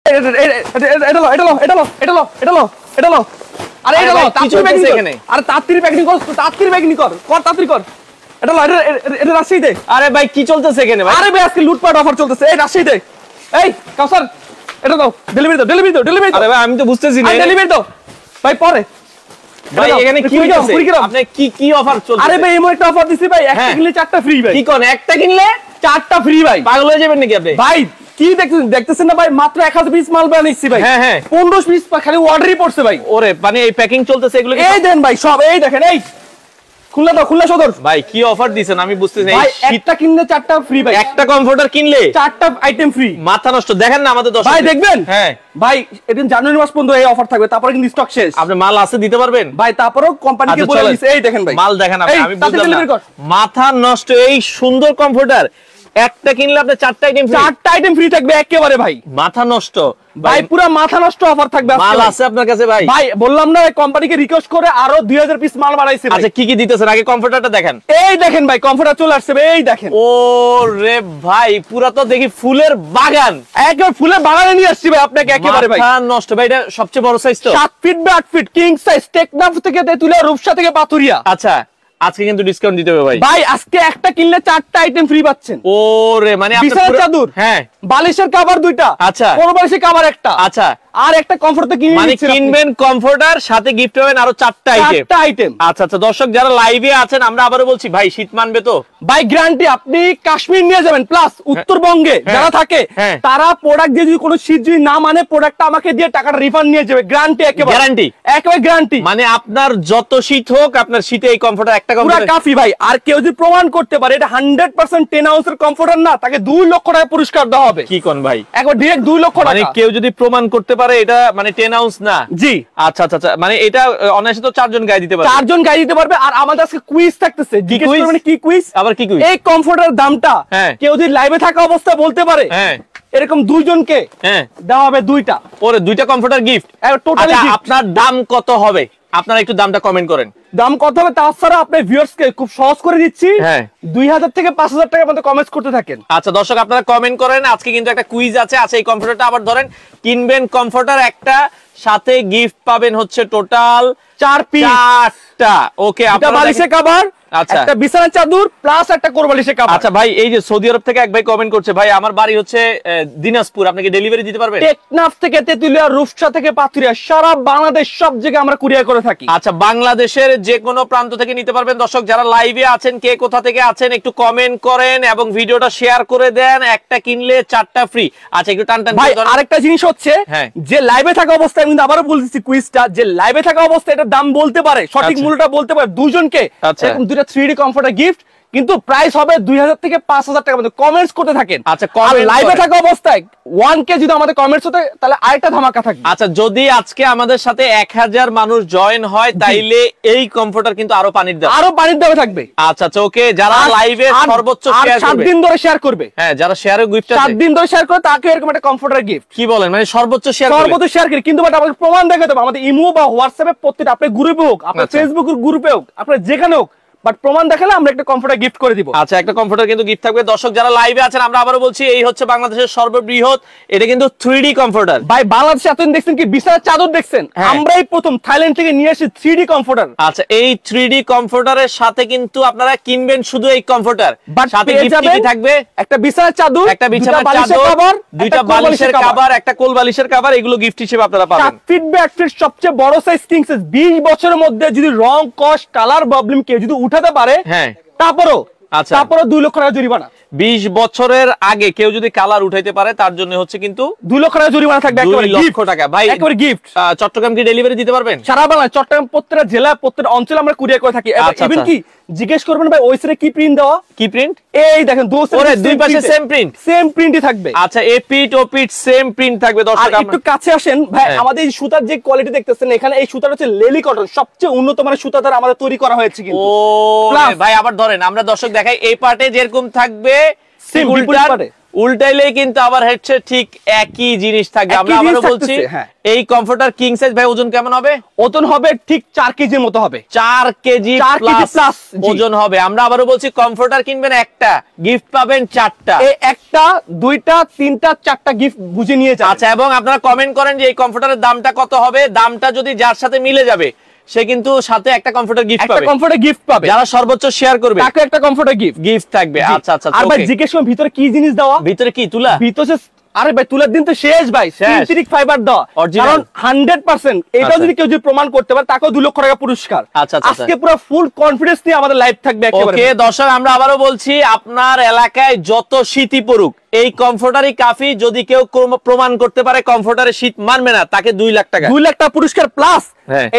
এটা লো আরে এটা লো তাড়াতাড়ি প্যাকিং এখানে আরে তাড়াতাড়ি প্যাকিং কর তাড়াতাড়ি প্যাকিং কর তাড়াতাড়ি কর এটা লো এটা রাশিদে আরে ভাই কি চলতেছে এখানে ভাই আরে ভাই আজকে লুটপাট অফার চলতেছে এই রাশিদে এই কাউসার এটা দাও ডেলিভারি দাও আরে ভাই আমি তো বুঝতেছি না ডেলিভারি দাও ভাই পরে ভাই এখানে কি হইছে আপনি কি অফার চলছে আরে ভাই এমন একটা অফার দিছি ভাই একটা কিনলে চারটা ফ্রি ভাই কি কোন একটা কিনলে চারটা ফ্রি ভাই পাগল হয়ে যাবেন নাকি আপনি ভাই কি দেখতেছেন না ভাই মাত্র 1000 পিস মাল বানাইছি ভাই হ্যাঁ 15 পিস খালি অর্ডারই পড়ছে ভাই ওরে মানে এই প্যাকিং চলতেছে এগুলো এই দেন ভাই সব এই দেখেন এই খুলনা সদর ভাই কি অফার দিবেন আমি বুঝতেছি না ভাই একটা কিনলে চারটা ফ্রি ভাই একটা কমফোর্টার কিনলে চারটা আইটেম ফ্রি মাথা নষ্ট দেখেন না আমাদের দর্শক ভাই দেখবেন হ্যাঁ ভাই এদিন জানুয়ারি মাস পর্যন্ত এই অফার থাকবে তারপরে কিন্তু স্টক শেষ আপনি মাল আছে দিতে পারবেন ভাই তারপরেও কোম্পানিকে বলে দিছি এই দেখেন ভাই মাল দেখেন আমি বুঝলাম না মাথা নষ্ট এই সুন্দর কমফোর্টার একটা কিনলে আপনি চারটা আইটেম ফ্রি থাকবে একেবারে ভাই মাথা নষ্ট ভাই পুরো মাথা নষ্ট অফার থাকবে মাল আছে আপনার কাছে ভাই ভাই বললাম না কোম্পানিকে রিকোয়েস্ট করে আরো 2000 পিস মাল বানাইছে আচ্ছা কি দিতেছেন আগে কমফোর্টারটা দেখেন এই দেখেন ভাই কমফোর্টার চলে আসছে এই দেখেন ও রে ভাই পুরো তো দেখি ফুলের বাগান একবার ফুলের বাগানে নিয়ে আসছি ভাই আপনাকে একেবারে ভাই মাথা নষ্ট ভাই এটা সবচেয়ে বড় সাইজ তো 7 feet by 8 feet king size Teknaf থেকে তেতুলিয়া রূপসা থেকে পাথুরিয়া আচ্ছা আজকে কিন্তু ডিসকাউন্ট দিতে হবে ভাই আজকে একটা কিনলে চারটা আইটেম ফ্রি পাচ্ছেন ওরে মানে আপনার চাদর হ্যাঁ বালিশের কভার দুইটা আচ্ছা কোন বালিশের কভার একটা আচ্ছা আর একটা কমফোর্টার কিনবেন কমফোর্টার সাথে গিফট পাবেন আরো চারটা আইটেম আচ্ছা দর্শক যারা লাইভে আছেন আমরা আবারো বলছি ভাই শীত মানবে তো ভাই গ্যারান্টি আপনি কাশ্মীর নিয়ে যাবেন প্লাস উত্তরবঙ্গে যারা থাকে তারা প্রোডাক্ট দিয়ে যদি কোনো শীত যদি না মানে প্রোডাক্টটা আমাকে দিয়ে টাকাটা রিফান্ড নিয়ে যাবে গ্যারান্টি একেবারে গ্যারান্টি মানে আপনার যত শীত হোক আপনার শীতে এই কমফোর্টার একটা কমফোর্টার পুরো কাফি ভাই আর কেউ যদি প্রমাণ করতে পারে এটা 100% 10 আউন্সের কমফোর্টার না তাকে 2 লক্ষ টাকা পুরস্কার দেওয়া হবে কি কোন ভাই একবার ডাইরেক্ট 2 লক্ষ টাকা মানে কেউ যদি প্রমাণ করতে পারে এটা মানে 10 আউন্স না জি আচ্ছা মানে এটা অনায়াসে তো 4 জন গায়ে দিতে পারবে 4 জন গায়ে দিতে পারবে আর আমাদের আজকে কুইজ থাকতেছে জিজ্ঞেস করবেন কি কুইজ আবার কি কুইজ এই কমফোর্টার দামটা কেউ যদি লাইভে থাকা অবস্থায় বলতে পারে এরকম দুইজনকে দেওয়া হবে দুইটা ওরে দুইটা কমফোর্টার গিফট টোটালি আপনার দাম কত হবে আপনারা একটু দামটা কমেন্ট করেন দাম কত হবে তাছাড়া আপনি ভিউয়ার্সকে খুব সহজ করে দিচ্ছি 2000 থেকে 5000 টাকার মধ্যে কমেন্ট করতে থাকেন আচ্ছা দর্শক আপনারা কমেন্ট করেন আজকে কিন্তু একটা কুইজ আছে আচ্ছা এই কমফোর্টারটা আবার ধরেন কিনবেন কমফোর্টার একটা সাথে গিফট পাবেন হচ্ছে টোটাল 4টা ওকে আপনারা বালিশের কভার আচ্ছা একটা বিছানার চাদর প্লাস একটা কোরবালিশের কভার আচ্ছা ভাই এই যে সৌদি আরব থেকে এক ভাই কমেন্ট করছে ভাই আমার বাড়ি হচ্ছে দিনাজপুর আপনি কি ডেলিভারি দিতে পারবেন টেকনাফ থেকে তেতুলিয়া রূপসা থেকে পাথুরিয়া সারা বাংলাদেশ সব জায়গায় আমরা কুরিয়ার করে থাকি আচ্ছা বাংলাদেশের যে কোনো প্রান্ত থেকে নিতে পারবেন দর্শক যারা লাইভে আছেন কে কোথা থেকে আছেন একটু কমেন্ট করেন এবং ভিডিওটা শেয়ার করে দেন একটা কিনলে 4টা ফ্রি আচ্ছা একটু টান ভাই আরেকটা জিনিস হচ্ছে যে লাইভে থাকা অবস্থায় আমি আবারো বলতেছি কুইজটা যে লাইভে থাকা অবস্থায় এটা দাম বলতে পারে সঠিক মূল্যটা বলতে পারে দুইজনকে এরকম 3D কমফোর্টার গিফট কিন্তু প্রাইস হবে 2000 থেকে 5000 টাকার মধ্যে কমেন্টস করতে থাকেন আচ্ছা কমেন্ট লাইভে থাকা অবস্থায় 1K যদি আমাদের কমেন্টস হতে তাহলে আরেকটা ধামাকা থাকবে আচ্ছা যদি আজকে আমাদের সাথে 1000 মানুষ জয়েন হয় তাইলে এই কমফোর্টার কিন্তু আরো পানির দামে থাকবে আচ্ছা ওকে যারা লাইভে সর্বোচ্চ শেয়ার করবে 7 দিন ধরে শেয়ার করবে হ্যাঁ যারা শেয়ারে গিফট আছে 7 দিন ধরে শেয়ার করে তাকে এরকম একটা কমফোর্টার গিফট কি বলেন মানে সর্বোচ্চ শেয়ার করে কিন্তু বাট আমাদের প্রমাণ দেখাতে হবে আমাদের ইমো বা হোয়াটসঅ্যাপে প্রত্যেকটা আপনি গ্রুপে হোক আপনার ফেসবুকের গ্রুপে হোক আপনার যেখানে হোক বাট প্রমাণ দেখালে আমরা একটা কমফোর্টার গিফট করে দিব আচ্ছা একটা কমফোর্টার কিন্তু গিফট থাকবে দর্শক যারা লাইভে আছেন আমরা আবারো বলছি এই হচ্ছে বাংলাদেশের সর্ববৃহৎ এটা কিন্তু 3D কমফোর্টার ভাই বাংলাদেশে এতদিন দেখছেন কি বিছানার চাদর দেখছেন আমরাই প্রথম থাইল্যান্ড থেকে নিয়ে আসি 3D কমফোর্টার আচ্ছা এই 3D কমফোর্টারের সাথে কিন্তু আপনারা কিনবেন শুধু এই কমফোর্টার সাথে গিফট কি থাকবে একটা বিছানার চাদর একটা বিছানার চাদর দুইটা বালিশের কভার একটা কোল বালিশের কভার এগুলো গিফট হিসেবে আপনারা পাবেন 7 ফিট বাই 8 ফিট সবচেয়ে বড় সাইজ কিং সাইজ 20 বছরের মধ্যে যদি রং কস্ট কালার প্রবলেম কেউ যদি উঠাতে পারে তারপরও 2 লক্ষ টাকা জরিমানা 20 বছরের আগে কেউ যদি কালার উঠাইতে পারে তার জন্য হচ্ছে কিন্তু 2 লক্ষ টাকা জরিমানা থাকবে 2 লক্ষ টাকা ভাই একেবারে গিফট চট্টগ্রাম কি ডেলিভারি দিতে পারবেন সারা বাংলা চট্টগ্রাম প্রত্যেকটা জেলা প্রত্যেকটা অঞ্চলে আমরা কুরিয়ার করে থাকি ইভেন কি জিজ্ঞেস করবেন ভাই ওই সাইডে কি প্রিন্ট দেওয়া কি প্রিন্ট এই দেখেন দুই পাশে সেম প্রিন্টই থাকবে আচ্ছা এ পিট ও পিট সেম প্রিন্ট থাকবে দর্শক একটু কাছে আসেন ভাই আমাদের এই সুতার যে কোয়ালিটি দেখতেছেন এখানে এই সুতাটা হচ্ছে লেলি কটন সবচেয়ে উন্নত মানের সুতা দ্বারা আমাদের তৈরি করা হয়েছে কিন্তু ও ভাই আবার ধরেন আমরা দর্শক দেখাই এই পার্টে যেরকম থাকবে উল্টাইলে কিন্তু আবার হচ্ছে ঠিক একই জিনিস থাকবে। আমরা আবারও বলছি এই কমফোর্টার কিং সাইজ ভাই ওজন কেমন হবে? ওজন হবে ঠিক 4 কেজির মতো হবে, 4 কেজি প্লাস ওজন হবে। আমরা আবারও বলছি কমফোর্টার কিনবেন একটা, গিফট পাবেন 4টা। এই একটা, দুইটা, তিনটা, 4টা গিফট বুঝে নিয়ে যান। আচ্ছা, এবং আপনারা কমেন্ট করেন যে এই কমফোর্টারের দামটা কত হবে। দামটা যদি যার সাথে মিলে যাবে সে কিন্তু সাথে একটা কমফোর্টার গিফট পাবে, একটা কমফোর্টার গিফট পাবে। যারা সর্বোচ্চ শেয়ার করবে তাকে একটা কমফোর্টার গিফট থাকবে। আচ্ছা আচ্ছা। আর ভাই জিজ্ঞেস করুন ভিতরে কি জিনিস দেওয়া? ভিতরে কি তুলা? ভিতরে আরে ভাই তুলার দিন তো শেষ ভাই, সিনথেটিক ফাইবার দেওয়া, কারণ 100% এটা যদি কেউ যদি প্রমাণ করতে পারে তাকেও 2 লক্ষ টাকা পুরস্কার। আজকে পুরো ফুল কনফিডেন্স নিয়ে আমাদের লাইভ থাকবে একেবারে। ওকে দর্শক, আমরা আবারও বলছি আপনার এলাকায় যত শীতই পড়ুক এই কমফোর্টারই কাফি। যদি কেউ প্রমাণ করতে পারে কমফোর্টারে শীত মানবে না, তাকে 2 লাখ টাকা, 2 লাখ টাকা পুরস্কার প্লাস।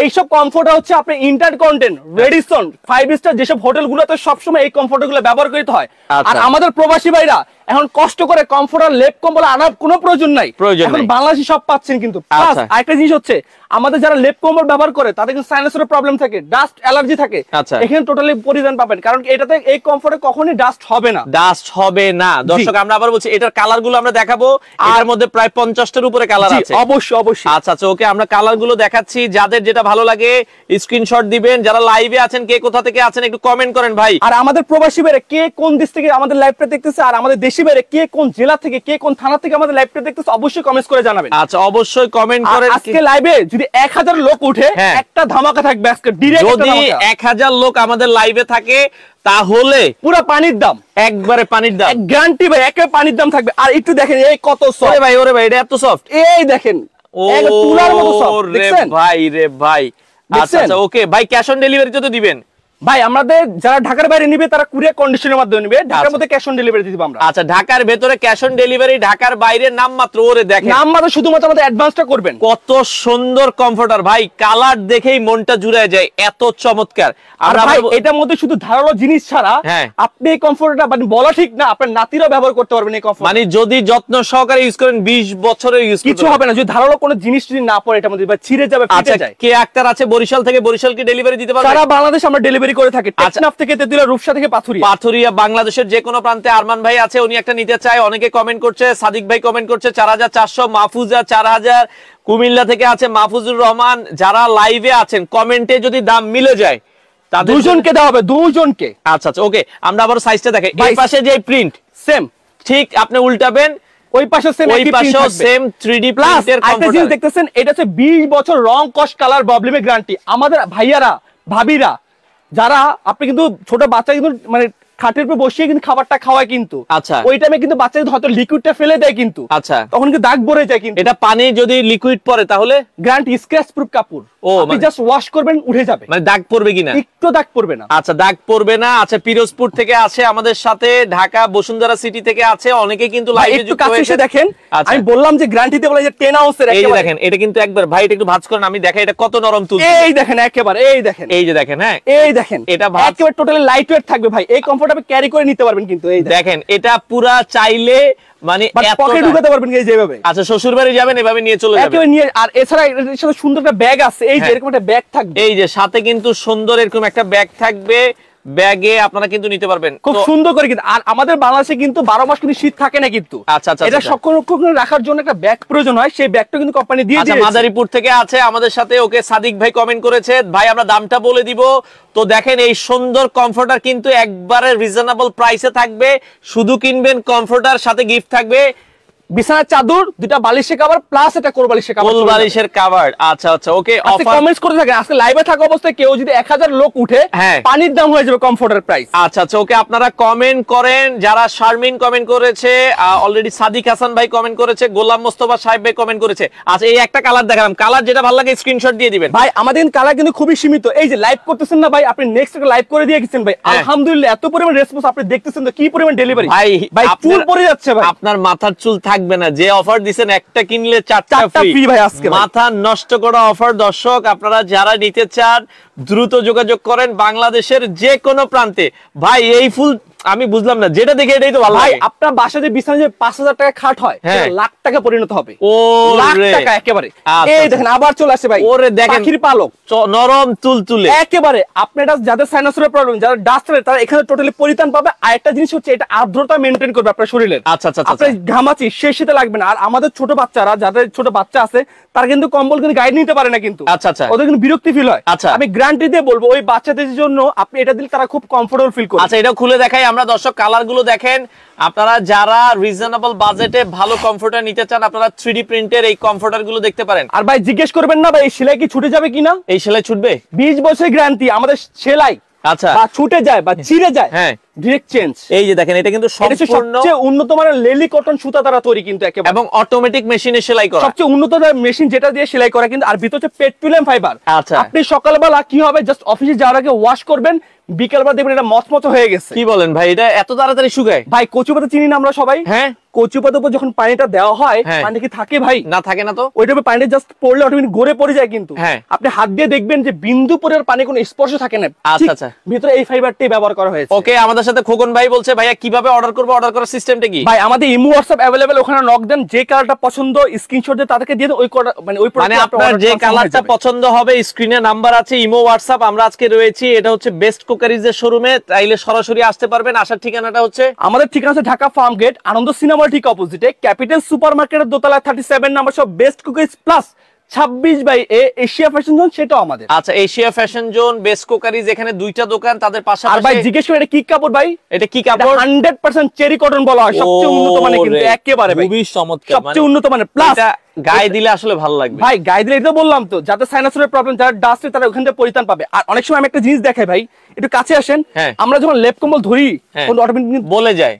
এইসব কমফোর্টার হচ্ছে আপনি ইন্টারকন্টিনেন্টাল, রেডিসন, 5 স্টার যেসব হোটেলগুলোতে সবসময় এই কমফোর্টারগুলো ব্যবহার করতে হয়। আর আমাদের প্রবাসী ভাইরা এখন কষ্ট করে কমফোর্টার লেপ কম্বল আনার কোনো প্রয়োজন নাই, এখন বাংলাদেশে সব পাচ্ছেন। কিন্তু প্লাস আরেকটা জিনিস হচ্ছে আমাদের যারা লেপ কম্বল ব্যবহার করে তাদের কিন্তু সাইনাসের প্রবলেম থাকে, ডাস্ট অ্যালার্জি থাকে, এখানে টোটালি পরিধান পাবেন, কারণ এটাতে এই কমফোর্টে কখনোই ডাস্ট হবে না, ডাস্ট হবে না। দর্শক আমরা আবার বলছি এটার কালার গুলো আমরা দেখাবো, এর মধ্যে প্রায় 50টার উপরে কালার আছে। অবশ্যই অবশ্যই। আচ্ছা আচ্ছা ওকে, আমরা কালার গুলো দেখাচ্ছি, যাদের যেটা ভালো লাগে স্ক্রিনশট দিবেন। যারা লাইভে আছেন কে কোথা থেকে আছেন একটু কমেন্ট করেন ভাই। আর আমাদের প্রবাসী ভাইরা কে কোন দেশ থেকে আমাদের লাইভটা দেখতেছে, আর আমাদের দেশি ভাইরা কে কোন জেলা থেকে কে কোন থানা থেকে আমাদের লাইভটা দেখতেছে অবশ্যই কমেন্টস করে জানাবেন। আচ্ছা অবশ্যই কমেন্ট করেন। আজকে লাইভে যদি 1000 লোক উঠে একটা ধামাকা থাকবে আজকে ডাইরেক্ট। যদি 1000 লোক আমাদের লাইভে থাকে তাহলে পুরো পানির দাম, একবারে পানির দাম, গ্যারান্টি ভাই, একেবারে পানির দাম থাকবে। আর একটু দেখেন এই কত সফট ভাই, ওরে ভাই এটা এত সফট, এই দেখেন তুলার মতো সফট দেখছেন ভাই রে ভাই। আচ্ছা আচ্ছা ওকে ভাই, ক্যাশ অন ডেলিভারি তো দিবেন ভাই? আমাদের যারা ঢাকার বাইরে নিবে তারা কুরিয়ার কন্ডিশনের মাধ্যমে নিবে, ঢাকার মধ্যে ক্যাশ অন ডেলিভারি দিব আমরা। আচ্ছা ঢাকার ভেতরে ক্যাশ অন ডেলিভারি, ঢাকার বাইরে নাম মাত্র। ওরে দেখেন নাম মাত্র, শুধুমাত্র আমাদের অ্যাডভান্সটা করবেন। কত সুন্দর কমফোর্টার ভাই, কালার দেখেই মনটা জুড়ে যায়, এত চমৎকার। আর ভাই এটার মধ্যে শুধু ধারালো জিনিস ছাড়া আপনি এই কমফোর্টারটা মানে বলা ঠিক না, আপনার নাতিরা ব্যবহার করতে পারবেন এই কমফোর্ট, মানে যদি যত্ন সহকারে ইউজ করেন 20 বছরে ইউজ কিছু হবে না। যদি ধারালো কোনো জিনিস যদি না পড়ে এটার মধ্যে বা ছিঁড়ে যাবে, ফেটে যায়। কে আক্তার আছে বরিশাল থেকে, বরিশাল কি ডেলিভারি দিতে পারবে? সারা বাংলাদেশ আমরা ডেলিভারি করে থাকি, টেকনাফ থেকে তেতুলিয়া, রূপসা থেকে পাথুরিয়া, বাংলাদেশের যে কোনো প্রান্তে। আরমান ভাই আছে, উনি একটা নিতে চায়, অনেকে কমেন্ট করছে। সাদিক ভাই কমেন্ট করছে 4400, মাহফুজা 4000, কুমিল্লা থেকে আছে মাহফুজুর রহমান। যারা লাইভে আছেন কমেন্টে যদি দাম মিলে যায় তাদের দুজনকে দেওয়া হবে, দুজনকে। আচ্ছা আচ্ছা ওকে, আমরা আবার সাইজটা দেখাই। এই পাশে যে প্রিন্ট সেম, ঠিক আপনি উল্টাবেন, ওই পাশে সেম, ওই পাশেও সেম 3D প্রিন্টের কমফোর্টার দেখতেছেন। এটা হচ্ছে 20 বছর রং কস কালার প্রবলেমে গ্যারান্টি। আমাদের ভাইয়ারা ভাবিরা যারা, আপনি কিন্তু ছোট বাচ্চা কিন্তু মানে খাটের উপর বসিয়ে কিন্তু খাবারটা খাওয়ায়, কিন্তু আচ্ছা ওই টাইমে কিন্তু বাচ্চা কিন্তু হয়তো লিকুইডটা ফেলে দেয়, কিন্তু আচ্ছা তখন কিন্তু দাগ ভরে যায়। কিন্তু এটা পানি যদি লিকুইড পড়ে তাহলে গ্যারান্টি, স্ক্র্যাচ প্রুফ কাপড়, আপনি জাস্ট ওয়াশ করবেন উঠে যাবে, মানে দাগ পড়বে কিনা? একটু দাগ পড়বে না। আচ্ছা দাগ পড়বে না। আচ্ছা পিরোজপুর থেকে আছে আমাদের সাথে, ঢাকা বসুন্ধরা সিটি থেকে আছে, অনেকে কিন্তু লাইভে যুক্ত হয়েছে। দেখেন আমি বললাম যে গ্যারান্টিতে বলে যে 10 আউন্সের, এই যে দেখেন এটা কিন্তু একবার ভাই এটা একটু ভাঁজ করেন, আমি দেখাই এটা কত নরম তুল। এই দেখেন একেবারে, এই দেখেন, এই যে দেখেন, হ্যাঁ এই দেখেন, এটা একেবারে টোটালি লাইট ওয়েট থাকবে ভাই। এই কমফোর্ট আপনি ক্যারি করে নিতে পারবেন, কিন্তু এই দেখেন এটা পুরা চাইলে মানে পকেটে ঢুকাতে পারবেন এই যেভাবে। আচ্ছা শ্বশুর বাড়ি যাবেন এভাবে নিয়ে চলে যাবেন একেবারে নিয়ে। আর এছাড়া এর সাথে সুন্দর একটা ব্যাগ আছে, এই যে এরকম একটা ব্যাগ থাকবে, এই যে সাথে কিন্তু সুন্দর এরকম একটা ব্যাগ থাকবে, ব্যাগে আপনারা কিন্তু নিতে পারবেন খুব সুন্দর করে। কিন্তু আর আমাদের বাংলাদেশে কিন্তু 12 মাস কিন্তু শীত থাকে না, কিন্তু আচ্ছা আচ্ছা এটা সংরক্ষণ রাখার জন্য একটা ব্যাগ প্রয়োজন হয়, সেই ব্যাগটা কিন্তু কোম্পানি দিয়ে দিয়েছে। মাদারীপুর থেকে আছে আমাদের সাথে, ওকে সাদিক ভাই কমেন্ট করেছে, ভাই আমরা দামটা বলে দিব। তো দেখেন এই সুন্দর কমফোর্টার কিন্তু একবারে রিজনেবল প্রাইসে থাকবে, শুধু কিনবেন কমফোর্টার, সাথে গিফট থাকবে বিছানার চাদর, দুটো বালিশের কভার প্লাস এটা কোল বালিশের কভার, কোল বালিশের কভার। আচ্ছা আচ্ছা ওকে, অফার কমেন্টস করতে থাকেন। আজকে লাইভে থাকা অবস্থায় কেউ যদি 1000 লোক উঠে পানির দাম হয়ে যাবে কমফোর্টার প্রাইস। আচ্ছা আচ্ছা ওকে, আপনারা কমেন্ট করেন। যারা শারমিন কমেন্ট করেছে, অলরেডি সাদিক হাসান ভাই কমেন্ট করেছে, গোলাম মোস্তফা সাহেব ভাই কমেন্ট করেছে। আচ্ছা এই একটা কালার দেখালাম, কালার যেটা ভালো লাগে স্ক্রিনশট দিয়ে দিবেন ভাই। আমাদের কালার কিন্তু খুবই সীমিত। এই যে লাইভ করতেছেন না ভাই, আপনি নেক্সট একটা লাইভ করে দিয়ে গেছেন ভাই, আলহামদুলিল্লাহ এত পরিমাণ রেসপন্স আপনি দেখতেছেন তো, কি পরিমাণ ডেলিভারি ভাই। ভাই চুল পড়ে যাচ্ছে ভাই, আপনার মাথার চুল থাকবে না। যে অফার দিবেন একটা কিনলে 4টা ফ্রি ভাই। আজকে মাথা নষ্ট করা অফার। দর্শক আপনারা যারা নিতে চান দ্রুত যোগাযোগ করেন বাংলাদেশের যে কোনো প্রান্তে। ভাই এই ফুল আমি বুঝলাম না, যেটা দেখে এটাই তো ভালো ভাই লাগে। আপনার বাসায় যে বিছানা যে 5000 টাকা খাট হয়, হ্যাঁ। লাখ টাকা পরিণত হবে। ও লাখ রে। টাকা একেবারে। আচ্ছা, এই আচ্ছা। দেখেন আবার চলে আসে ভাই, ওরে দেখেন, পাখির পালক নরম তুলতুলে একেবারে। আপনার যাদের সাইনাসের প্রবলেম, যারা ডাস্ট তারা এখানে টোটালি পরিত্রাণ পাবে। আর একটা জিনিস হচ্ছে এটা আর্দ্রতা মেইনটেইন করবে আপনার শরীরের। আচ্ছা আচ্ছা আচ্ছা। আপনার ঘামাচি শেষ শীতে লাগবে না। আর আমাদের ছোট বাচ্চারা, যাদের ছোট বাচ্চা আছে, তারা কিন্তু কম্বল কিন্তু গাইড নিতে পারে না কিন্তু। আচ্ছা আচ্ছা। ওদের কিন্তু বিরক্তি ফিল হয়। আচ্ছা। আমি গ্যারান্টি দিয়ে বলবো ওই বাচ্চাদের জন্য আপনি এটা দিলে তারা খুব কমফোর্টেবল ফিল করবে। আচ্ছা, এটা খুলে দেখাই আমরা দর্শক, কালার গুলো দেখেন। আপনারা যারা রিজনেবল বাজেটে ভালো কমফোর্টার নিতে চান, আপনারা 3D প্রিন্টের এই কমফোর্টার গুলো দেখতে পারেন। আর ভাই জিজ্ঞেস করবেন না ভাই এই সেলাই কি ছুটে যাবে কিনা। এই সেলাই ছুটবে? 20 বছরের গ্যারান্টি আমাদের সেলাই। আচ্ছা। বা ছুটে যায় বা ছিঁড়ে যায়, হ্যাঁ, ডাইরেক্ট চেঞ্জ। এই যে দেখেন, এটা কিন্তু সম্পূর্ণ সবচেয়ে উন্নত মানের লেলি কটন সুতা দ্বারা তৈরি কিন্তু একেবারে, এবং অটোমেটিক মেশিনে সেলাই করা। সবচেয়ে উন্নত মেশিন যেটা দিয়ে সেলাই করা কিন্তু। আর ভিতর হচ্ছে পেট্রোলিয়াম ফাইবার। আচ্ছা। আপনি সকালবেলা কি হবে, জাস্ট অফিসে যাওয়ার আগে ওয়াশ করবেন, বিকেলবেলা দেখবেন এটা মচমচ হয়ে গেছে। কি বলেন ভাই, এটা এত তাড়াতাড়ি শুকায়? ভাই কচু পাতা চিনি না আমরা সবাই? হ্যাঁ। কচু পাতার উপর যখন পানিটা দেওয়া হয়, হ্যাঁ। পানি কি থাকে ভাই? না, থাকে না তো। ওইটা উপর পানিটা জাস্ট পড়লে অটোমেটিক গড়ে পড়ে যায় কিন্তু। হ্যাঁ। আপনি হাত দিয়ে দেখবেন যে বিন্দু পরিমাণ পানি কোনো স্পর্শ থাকে না। আচ্ছা, ঠিক আচ্ছা। ভিতরে এই ফাইবারটাই ব্যবহার করা হয়েছে। ওকে, আমাদের সাথে খোকন ভাই বলছে, ভাইয়া কিভাবে অর্ডার করবো, অর্ডার করার সিস্টেমটা কি? ভাই আমাদের ইমো হোয়াটসঅ্যাপ अवेलेबल, ওখানে নক দেন, যে কালারটা পছন্দ স্ক্রিনশট দিয়ে তাদেরকে দিয়ে দেন। ওই মানে ওই মানে আপনার যে কালারটা পছন্দ হবে, স্ক্রিনে নাম্বার আছে, ইমো হোয়াটসঅ্যাপ। আমরা আজকে রয়েছি, এটা হচ্ছে বেস্ট কুকারিজের শোরুমে, তাইলে সরাসরি আসতে পারবেন। আসার ঠিকানাটা হচ্ছে, আমাদের ঠিকানা আছে ঢাকা ফার্ম গেট, আনন্দ সিনেমার ঠিক অপোজিটে, ক্যাপিটাল সুপারমার্কেটের দোতলায় 37 নাম্বার সব best cookeries plus 26/A Asia fashion zone, সেটাও আমাদের। আচ্ছা, Asia fashion zone, best cookeries, এখানে দুইটা দোকান, তাদের আর ভাই পাশাপাশি। জিজ্ঞেস করে এটা কি কাপড় ভাই? এটা কি কাপড়? 100% চেরি কটন বলা হয়, সবচেয়ে উন্নত মানের কিন্তু একেবারে ভাই, খুবই চমৎকার, সবচেয়ে উন্নত মানের। প্লাস এটা গায়ে দিলে আসলে ভালো লাগবে ভাই, গায়ে দিলে এটা বললাম তো, যাদের সাইনাসের প্রবলেম, যারা ডাস্টে, তারা ওখান থেকে পরিত্রাণ পাবে। আর অনেক সময় আমি একটা জিনিস দেখাই ভাই, একটু কাছে আসেন। হ্যাঁ। আমরা যখন লেপ কম্বল ধরি, হ্যাঁ। তখন অটোমেটিক বলে যায়,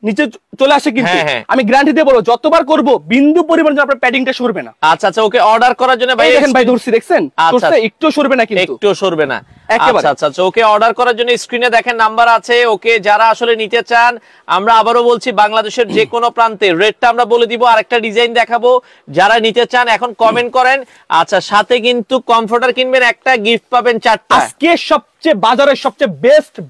নিচে চলে আসে কিন্তু। হ্যাঁ, হ্যাঁ। আমি গ্যারান্টি দিয়ে বলবো, যতবার করব বিন্দু পরিমাণ যেন আপনার প্যাডিংটা সরবে না। আচ্ছা আচ্ছা। ওকে, অর্ডার করার জন্য ভাই এই দেখেন ভাই, ধরছি দেখছেন, আচ্ছা, সরছে একটু সরবে না কিন্তু, একটু সরবে না। একেবারে। আচ্ছা আচ্ছা। ওকে, অর্ডার করার জন্য স্ক্রিনে দেখেন নাম্বার আছে। ওকে, যারা আসলে নিতে চান, আমরা আবারও বলছি, বাংলাদেশের যে কোনো প্রান্তে রেটটা আমরা বলে দিব, আরেকটা ডিজাইন দেখাবো। যারা নিতে চান এখন কমেন্ট করেন। আচ্ছা, সাথে কিন্তু কমফোর্টার কিনবেন একটা, গিফট পাবেন 4টা। আজকে সবচেয়ে বাজারের সবচেয়ে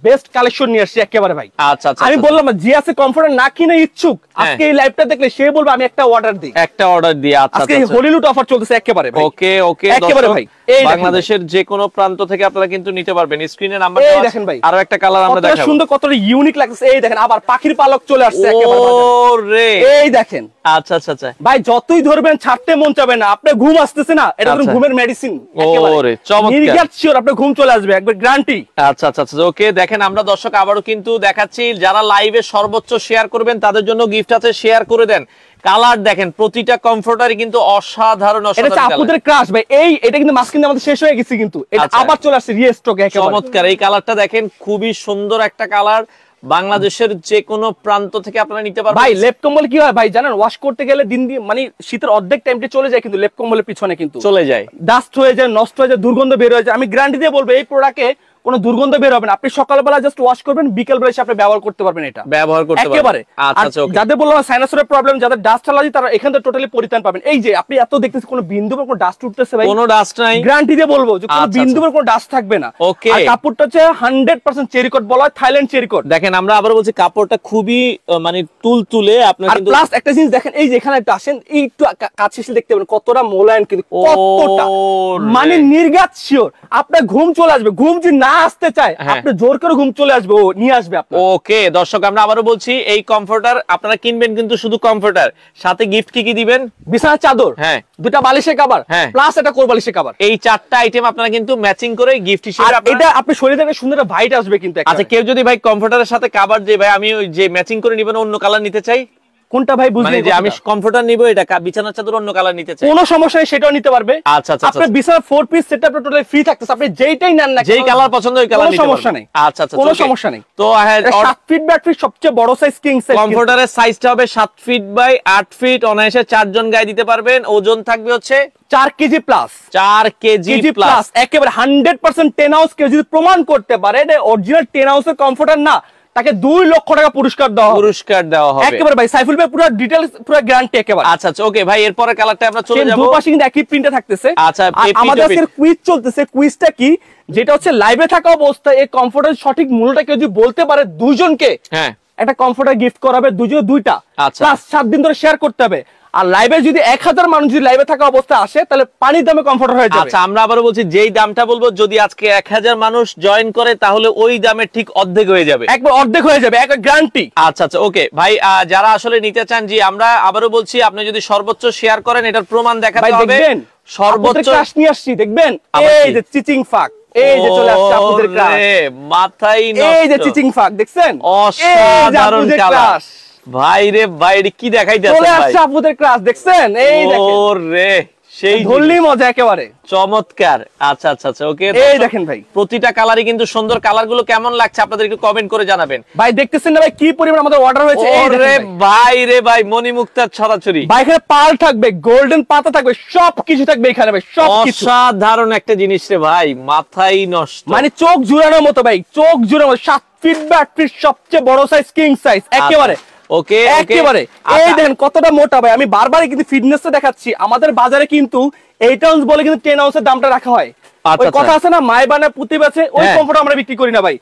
বেস্ট কালেকশন নিয়ে আসছি একেবারে ভাই। আচ্ছা আচ্ছা। আমি বললাম যে আছে কমফোর্টার না কিনে ইচ্ছুক, আজকে এই লাইভটা দেখলে সে বলবে আমি একটা অর্ডার দিই, একটা অর্ডার দিয়ে। আচ্ছা আজকে আচ্ছা। হলিউড অফার চলতেছে একেবারে ভাই। ওকে ওকে, একেবারে ভাই, এই দেখেন বাংলাদেশের যে কোনো প্রান্ত থেকে আপনারা কিন্তু নিতে পারবেন। স্ক্রিনে নাম্বার এই দেওয়া দেখেন ভাই, আরো একটা কালার আমরা কতটা দেখাবো। সুন্দর, কতটা ইউনিক লাগছে। এই দেখেন আবার পাখির পালক চলে আসছে একেবারে বাজারে। ওরে, এই দেখেন আচ্ছা আচ্ছা আচ্ছা। ভাই, যতই ধরবেন ছাড়তে মন চাবে না। আপনি ঘুম আসতেছে না, এটা ধরুন আচ্ছা। ঘুমের মেডিসিন। ওরে, চমৎকার। নির্ঘাত শিওর আপনার ঘুম চলে আসবে, একবার গ্যারান্টি। আচ্ছা আচ্ছা আচ্ছা। ওকে, দেখেন আমরা দর্শক আবারও কিন্তু দেখাচ্ছি, যারা লাইভে সর্বোচ্চ শেয়ার করবেন তাদের জন্য গিফট আছে, শেয়ার করে দেন। কালার দেখেন, প্রতিটা কমফোর্টারই কিন্তু অসাধারণ এটা অসাধারণ আপুদের কালার। ক্রাশ ভাই। এটা কিন্তু মাস্কিন আমাদের শেষ হয়ে গেছে কিন্তু এটা আচ্ছা। আবার চলে আসছে রিস্টকে একেবারে। চমৎকার এই কালারটা দেখেন, খুবই সুন্দর একটা কালার। বাংলাদেশের যে কোনো প্রান্ত থেকে আপনারা নিতে পারবেন। ভাই লেপ কম্বল কি হয় ভাই জানেন, ওয়াশ করতে গেলে দিন দিন মানে শীতের অর্ধেক টাইমটা চলে যায় কিন্তু লেপ কম্বলের পিছনে কিন্তু চলে যায়, ডাস্ট হয়ে যায়, নষ্ট হয়ে যায়, দুর্গন্ধ বের হয়ে যায়। আমি গ্যারান্টি দিয়ে বলবো এই প্রোডাক্টে কোনো দুর্গন্ধ বের হবে না। আপনি সকালবেলা জাস্ট ওয়াশ করবেন, বিকেলবেলা এসে আপনি ব্যবহার করতে পারবেন এটা, ব্যবহার করতে পারবেন একেবারে। আচ্ছা আচ্ছা। ওকে, যাদের বললাম সাইনাসের প্রবলেম, যাদের ডাস্ট অ্যালার্জি, তারা এখান থেকে টোটালি পরিত্রাণ পাবেন। এই যে আপনি এত দেখতেছেন কোনো বিন্দু কোনো ডাস্ট উঠতেছে ভাই, কোনো ডাস্ট নাই, গ্যারান্টি দিয়ে বলবো যে কোনো আচ্ছা, বিন্দু কোনো ডাস্ট থাকবে না। ওকে। আর কাপড়টা হচ্ছে 100% চেরি কোট বলা হয়, থাইল্যান্ড চেরি কোট। দেখেন আমরা আবার বলছি, কাপড়টা খুবই মানে তুলতুলে। আপনার আর কিন্তু প্লাস একটা জিনিস দেখেন, এই যে এখানে একটা আসেন, এই একটু কাছে এসে দেখতে পাবেন কতটা মোলায়েম কিন্তু, কতটা মানে নির্ঘাত শিওর আপনার ঘুম চলে আসবে। ঘুম যদি না আসতে চায়, আপনি জোর করে ঘুম চলে আসবে, ও নিয়ে আসবে আপনার। ওকে দর্শক, আমরা আবারও বলছি, এই কমফোর্টার আপনারা কিনবেন কিন্তু শুধু কমফোর্টার, সাথে গিফট কি দিবেন? বিছানার চাদর, হ্যাঁ, দুটা বালিশের কভার, হ্যাঁ, প্লাস একটা কোর বালিশের কভার। এই 4টা আইটেম আপনারা কিন্তু ম্যাচিং করে গিফট হিসেবে আর এটা আপনি শরীরে একটা সুন্দর ভাইট আসবে কিন্তু। আচ্ছা, কেউ যদি ভাই কমফোর্টারের সাথে কভার যে ভাই আমি ওই যে ম্যাচিং করে নিবেন অন্য কালার নিতে চাই, কোনটা ভাই বুঝলেন? মানে যে আমি কমফোর্টার নিব, এটা বিছানার চাদর অন্য কালার নিতে চাই, কোনো সমস্যা নেই, সেটাও নিতে পারবে। আচ্ছা আচ্ছা। আপনার বিছানার 4 পিস সেটআপ টোটালি ফ্রি থাকতেছে, আপনি যেইটাই নেন না, যেই কালার পছন্দ ওই কালার নিতে পারবেন, সমস্যা নেই। আচ্ছা আচ্ছা, কোনো সমস্যা নেই। তো 7 ফিট বাই 8 ফিট সবচেয়ে বড় সাইজ কিং সাইজ। কমফোর্টারের সাইজটা হবে 7 ফিট বাই 8 ফিট, অনায়াসে 4 জন গায়ে দিতে পারবেন। ওজন থাকবে হচ্ছে 4 কেজি প্লাস, 4 কেজি প্লাস, একেবারে 100% 10 আউন্স। কেউ যদি প্রমাণ করতে পারে এটা অরিজিনাল 10 আউন্সের কমফোর্টার না, তাকে 2 লক্ষ টাকা পুরস্কার দেওয়া হবে একেবারে ভাই। সাইফুল ভাই পুরো ডিটেইলস পুরো গ্যারান্টি একেবারে। আচ্ছা আচ্ছা ওকে ভাই, এরপরে কালারটা আমরা চলে যাব। দুপাশে কিন্তু একই প্রিন্টে থাকতেছে। আচ্ছা আমাদের আজকের কুইজ চলতেছে। কুইজটা কি, যেটা হচ্ছে লাইভে থাকা অবস্থায় এই কমফোর্টের সঠিক মূল্যটা কেউ যদি বলতে পারে, দুইজনকে একটা কমফোর্টার গিফট করাবে, দুজনে দুইটা, প্লাস 7 দিন ধরে শেয়ার করতে হবে। আর লাইভে যদি 1000 মানুষ যদি লাইভে থাকা অবস্থা আসে, তাহলে পানির দামে কমফোর্টার হয়ে যাবে। আচ্ছা আমরা আবারো বলছি, যেই দামটা বলবো যদি আজকে 1000 মানুষ জয়েন করে, তাহলে ওই দামে ঠিক অর্ধেক হয়ে যাবে, একবার অর্ধেক হয়ে যাবে, একবার গ্যারান্টি। আচ্ছা আচ্ছা ওকে ভাই, যারা আসলে নিতে চান, জি আমরা আবারও বলছি, আপনি যদি সর্বোচ্চ শেয়ার করেন, এটার প্রমাণ দেখাতে হবে। সর্বোচ্চ ক্রাশ নিয়ে আসছি, দেখবেন এই যে চিচিং ফাক, এই যে চলে আসছে আপনাদের ক্রাশ, মাথায় নষ্ট, এই যে চিচিং ফাক দেখছেন, অসাধারণ ক্রাশ ভাই রে ভাই, কি দেখাইতেছে চলে আসছে আপনাদের ক্রাশ, দেখছেন এই দেখেন, ওরে সেই ধরলি মজা একেবারে চমৎকার। আচ্ছা আচ্ছা আচ্ছা ওকে, এই দেখেন ভাই প্রতিটা কালারই কিন্তু সুন্দর। কালারগুলো কেমন লাগছে আপনাদের একটু কমেন্ট করে জানাবেন। ভাই দেখতেছেন না ভাই কি পরিমাণ আমাদের অর্ডার হয়েছে, এই দেখেন ভাই রে ভাই, মণিমুক্তার ছড়াছড়ি ভাই, এখানে পাল থাকবে, গোল্ডেন পাতা থাকবে, সবকিছু থাকবে এখানে ভাই, সবকিছু। অসাধারণ একটা জিনিস রে ভাই, মাথায় নষ্ট, মানে চোখ জুড়ানোর মতো ভাই, চোখ জুড়ানোর মতো। 7 ফিট বা 8 ফিট সবচেয়ে বড় সাইজ, কিং সাইজ একেবারে। ওকে একেবারে এই দেখেন কতটা মোটা ভাই। আমি বারবার কিন্তু ফিটনেসটা দেখাচ্ছি। আমাদের বাজারে কিন্তু 8 আউন্স বলে কিন্তু 10 আউন্সের দামটা রাখা হয়। ওই কথা আছে না, মায় বানা পুঁতি বেচে, ওই কমফোর্ট আমরা বিক্রি করি না ভাই।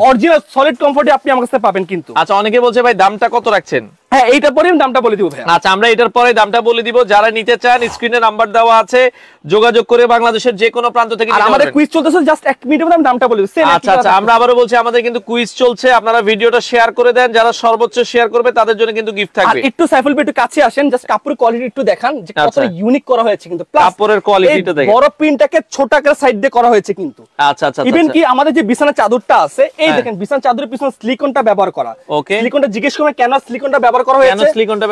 অরিজিনাল সলিড কমফোর্টই আপনি আমার কাছে পাবেন কিন্তু। আচ্ছা অনেকে বলছে ভাই দামটা কত রাখছেন? হ্যাঁ এইটার পরে দামটা বলে দিব ভাই। আচ্ছা আমরা এটার পরে দামটা বলে দিব। যারা নিতে চান স্ক্রিনে নাম্বার দেওয়া আছে, যোগাযোগ করে বাংলাদেশের যে কোনো প্রান্ত থেকে নিতে পারবেন। আমাদের কুইজ চলতেছে, জাস্ট 1 মিনিটের মধ্যে দামটা বলে দিচ্ছি। আচ্ছা আচ্ছা আমরা আবারো বলছি, আমাদের কিন্তু কুইজ চলছে, আপনারা ভিডিওটা শেয়ার করে দেন। যারা সর্বোচ্চ শেয়ার করবে তাদের জন্য কিন্তু গিফট থাকবে। আর একটু সাইফুল ভাই একটু কাছে আসেন, জাস্ট কাপড়ের কোয়ালিটি একটু দেখান যে কতটা ইউনিক করা হয়েছে কিন্তু। কাপড়ের কোয়ালিটিটা দেখেন, বড় প্রিন্টটাকে ছোট আকারে সাইড দিয়ে করা হয়েছে কিন্তু। আচ্ছা আচ্ছা ইভেন কি আমাদের যে বিছানা চাদরটা আছে, এই দেখেন বিছানা চাদরের পিছনে সিলিকনটা ব্যবহার করা। ওকে, সিলিকনটা জিজ্ঞেস করবেন কেন সিলিকনটা ব্যবহার করা হয়েছে, কেন সিলিকনটা